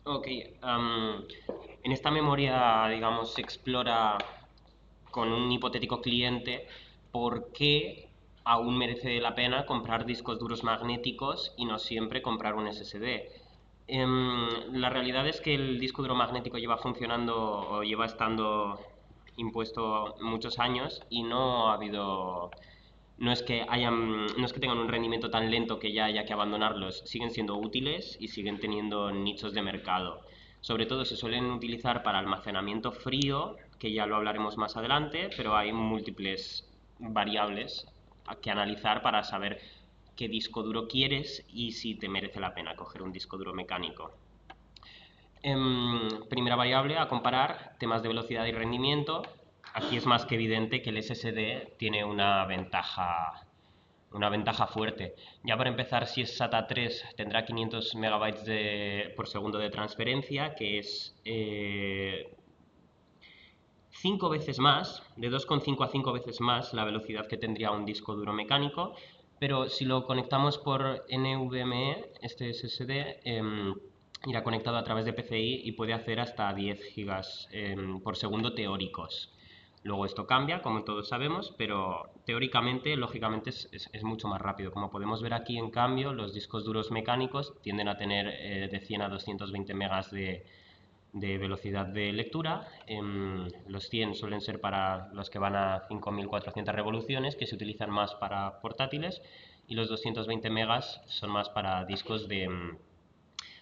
Ok, en esta memoria, digamos, se explora con un hipotético cliente por qué aún merece la pena comprar discos duros magnéticos y no siempre comprar un SSD. La realidad es que el disco duro magnético lleva funcionando o lleva estando impuesto muchos años y no ha habido, no es que tengan un rendimiento tan lento que ya haya que abandonarlos, siguen siendo útiles y siguen teniendo nichos de mercado. Sobre todo se suelen utilizar para almacenamiento frío, que ya lo hablaremos más adelante, pero hay múltiples variables que analizar para saber qué disco duro quieres y si te merece la pena coger un disco duro mecánico. Primera variable a comparar, temas de velocidad y rendimiento. Aquí es más que evidente que el SSD tiene una ventaja fuerte. Ya para empezar, si es SATA 3, tendrá 500 megabytes por segundo de transferencia, que es 5 veces más, de 2,5 a 5 veces más la velocidad que tendría un disco duro mecánico, pero si lo conectamos por NVMe, este SSD irá conectado a través de PCI y puede hacer hasta 10 gigas por segundo teóricos. Luego esto cambia, como todos sabemos, pero teóricamente, lógicamente, es mucho más rápido. Como podemos ver aquí, en cambio, los discos duros mecánicos tienden a tener de 100 a 220 megas de velocidad de lectura. Los 100 suelen ser para los que van a 5400 revoluciones, que se utilizan más para portátiles, y los 220 megas son más para discos de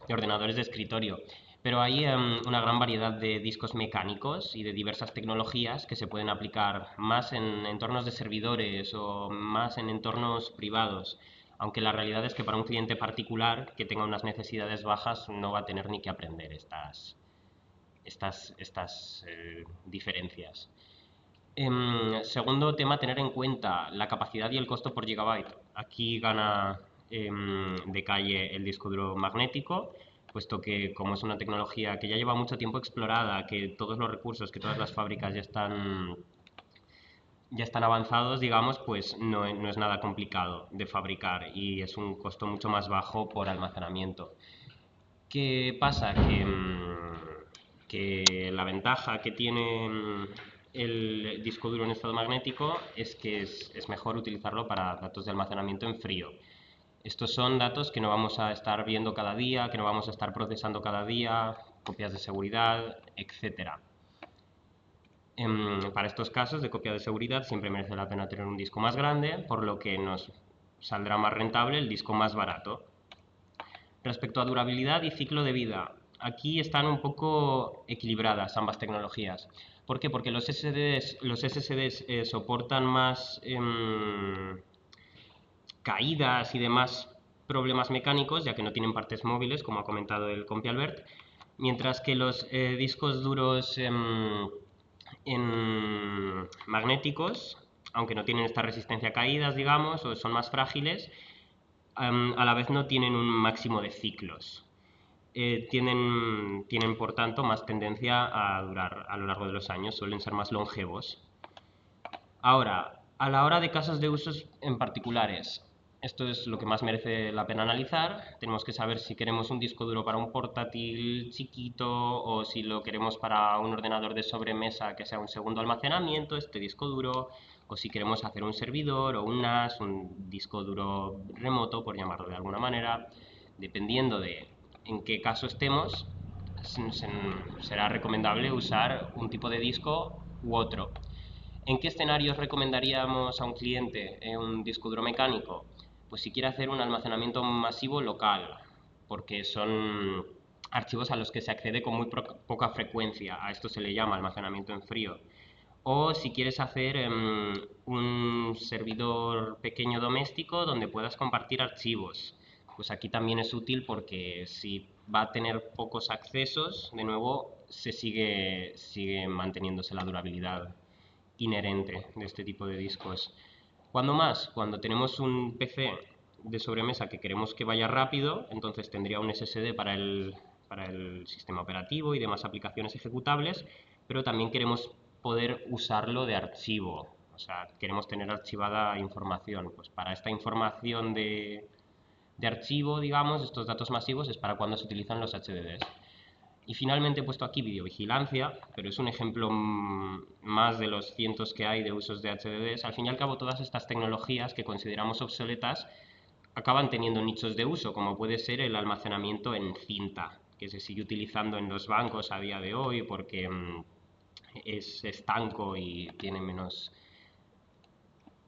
ordenadores de escritorio. Pero hay una gran variedad de discos mecánicos y de diversas tecnologías que se pueden aplicar más en entornos de servidores o más en entornos privados. Aunque la realidad es que para un cliente particular que tenga unas necesidades bajas no va a tener ni que aprender estas diferencias. Segundo tema, tener en cuenta la capacidad y el costo por gigabyte. Aquí gana de calle el disco duro magnético, puesto que como es una tecnología que ya lleva mucho tiempo explorada, que todos los recursos, que todas las fábricas ya están avanzados, digamos, pues no es nada complicado de fabricar y es un costo mucho más bajo por almacenamiento. ¿Qué pasa? Que la ventaja que tiene el disco duro en estado magnético es que es mejor utilizarlo para datos de almacenamiento en frío. Estos son datos que no vamos a estar viendo cada día, que no vamos a estar procesando cada día, copias de seguridad, etcétera. Para estos casos de copia de seguridad siempre merece la pena tener un disco más grande, por lo que nos saldrá más rentable el disco más barato. Respecto a durabilidad y ciclo de vida, aquí están un poco equilibradas ambas tecnologías. ¿Por qué? Porque los SSDs soportan más caídas y demás problemas mecánicos, ya que no tienen partes móviles, como ha comentado el compi Albert, mientras que los discos duros magnéticos, aunque no tienen esta resistencia a caídas, digamos, o son más frágiles, a la vez no tienen un máximo de ciclos. Tienen, por tanto, más tendencia a durar a lo largo de los años, suelen ser más longevos. Ahora, a la hora de casos de usos en particulares, esto es lo que más merece la pena analizar. Tenemos que saber si queremos un disco duro para un portátil chiquito o si lo queremos para un ordenador de sobremesa que sea un segundo almacenamiento, este disco duro, o si queremos hacer un servidor o un NAS, un disco duro remoto, por llamarlo de alguna manera. Dependiendo de en qué caso estemos, será recomendable usar un tipo de disco u otro. ¿En qué escenarios recomendaríamos a un cliente un disco duro mecánico? Pues si quiere hacer un almacenamiento masivo local, porque son archivos a los que se accede con muy poca frecuencia, a esto se le llama almacenamiento en frío. O si quieres hacer un servidor pequeño doméstico donde puedas compartir archivos, pues aquí también es útil porque si va a tener pocos accesos, de nuevo sigue manteniéndose la durabilidad inherente de este tipo de discos. ¿Cuándo más? Cuando tenemos un PC de sobremesa que queremos que vaya rápido, entonces tendría un SSD para el sistema operativo y demás aplicaciones ejecutables, pero también queremos poder usarlo de archivo, o sea, queremos tener archivada información. Pues para esta información de archivo, digamos, estos datos masivos es para cuando se utilizan los HDDs. Y finalmente he puesto aquí videovigilancia, pero es un ejemplo más de los cientos que hay de usos de HDDs. Al fin y al cabo, todas estas tecnologías que consideramos obsoletas acaban teniendo nichos de uso, como puede ser el almacenamiento en cinta, que se sigue utilizando en los bancos a día de hoy porque es estanco y tiene menos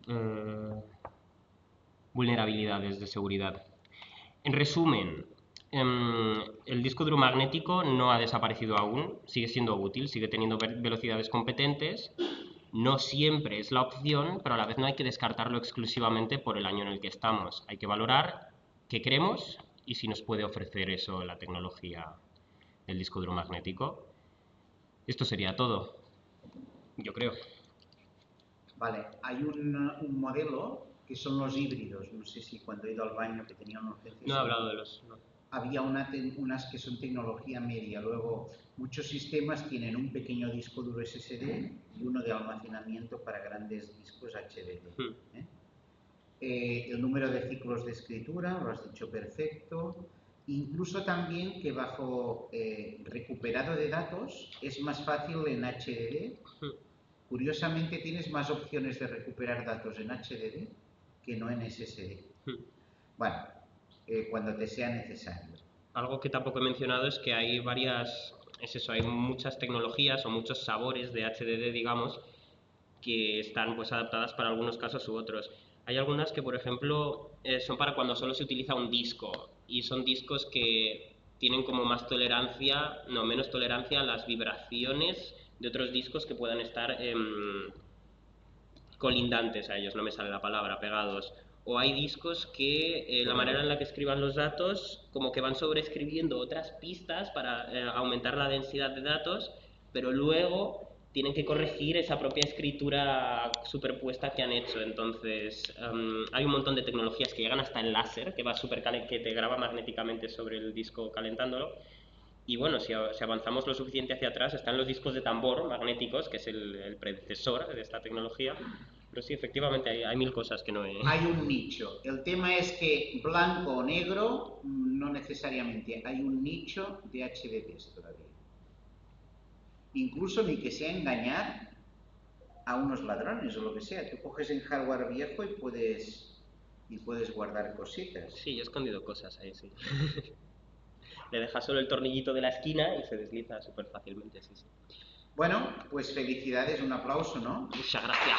eh, vulnerabilidades de seguridad. En resumen, el disco duro magnético no ha desaparecido aún, sigue siendo útil, sigue teniendo velocidades competentes. No siempre es la opción, pero a la vez no hay que descartarlo exclusivamente por el año en el que estamos. Hay que valorar qué queremos y si nos puede ofrecer eso la tecnología del disco duro magnético. Esto sería todo, yo creo. Vale, hay un modelo que son los híbridos. No sé si cuando he ido al baño que tenía una urgencia. No he hablado de los... No. Había unas que son tecnología media. Luego, muchos sistemas tienen un pequeño disco duro SSD y uno de almacenamiento para grandes discos HDD. El número de ciclos de escritura, lo has dicho perfecto. Incluso también que bajo recuperado de datos es más fácil en HDD. Curiosamente tienes más opciones de recuperar datos en HDD que no en SSD. Bueno, cuando te sea necesario. Algo que tampoco he mencionado es que hay hay muchas tecnologías o muchos sabores de HDD, digamos, que están pues adaptadas para algunos casos u otros. Hay algunas que, por ejemplo, son para cuando solo se utiliza un disco y son discos que tienen como menos tolerancia a las vibraciones de otros discos que puedan estar colindantes a ellos, no me sale la palabra, pegados. O hay discos que la manera en la que escriban los datos como que van sobreescribiendo otras pistas para aumentar la densidad de datos, pero luego tienen que corregir esa propia escritura superpuesta que han hecho. Entonces, hay un montón de tecnologías que llegan hasta el láser, que te graba magnéticamente sobre el disco calentándolo. Y bueno, si avanzamos lo suficiente hacia atrás, están los discos de tambor magnéticos, que es el predecesor de esta tecnología. Pero sí, efectivamente, hay mil cosas que no he... Hay un nicho. El tema es que blanco o negro, no necesariamente. Hay un nicho de HDDs todavía. Incluso ni que sea engañar a unos ladrones o lo que sea. Tú coges en hardware viejo y puedes guardar cositas. Sí, yo he escondido cosas ahí, sí. Le dejas solo el tornillito de la esquina y se desliza súper fácilmente, sí, sí. Bueno, pues felicidades, un aplauso, ¿no? Muchas gracias.